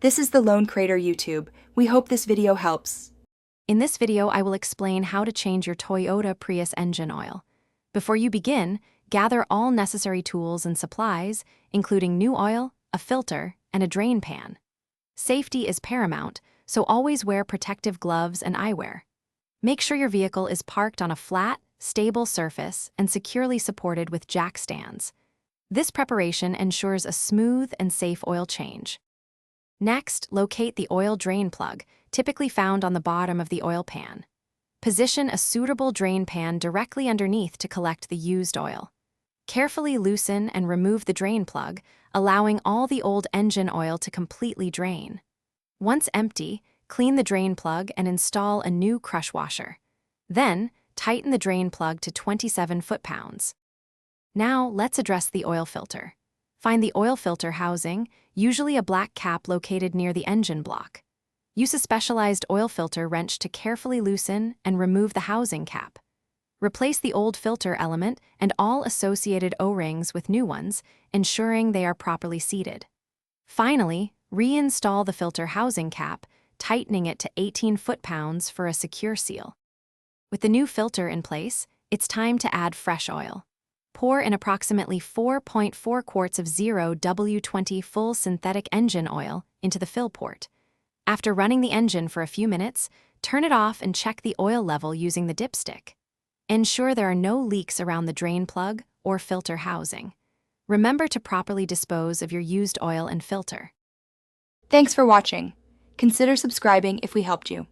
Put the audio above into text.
This is the Lone Crater YouTube. We hope this video helps. In this video, I will explain how to change your Toyota Prius engine oil. Before you begin, gather all necessary tools and supplies, including new oil, a filter, and a drain pan. Safety is paramount, so always wear protective gloves and eyewear. Make sure your vehicle is parked on a flat, stable surface and securely supported with jack stands. This preparation ensures a smooth and safe oil change. Next, locate the oil drain plug, typically found on the bottom of the oil pan. Position a suitable drain pan directly underneath to collect the used oil. Carefully loosen and remove the drain plug, allowing all the old engine oil to completely drain. Once empty, clean the drain plug and install a new crush washer. Then, tighten the drain plug to 27 foot-pounds. Now, let's address the oil filter. Find the oil filter housing, usually a black cap located near the engine block. Use a specialized oil filter wrench to carefully loosen and remove the housing cap. Replace the old filter element and all associated O-rings with new ones, ensuring they are properly seated. Finally, reinstall the filter housing cap, tightening it to 18 foot-pounds for a secure seal. With the new filter in place, it's time to add fresh oil. Pour in approximately 4.4 quarts of 0W20 full synthetic engine oil into the fill port. After running the engine for a few minutes, turn it off and check the oil level using the dipstick. Ensure there are no leaks around the drain plug or filter housing. Remember to properly dispose of your used oil and filter. Thanks for watching. Consider subscribing if we helped you.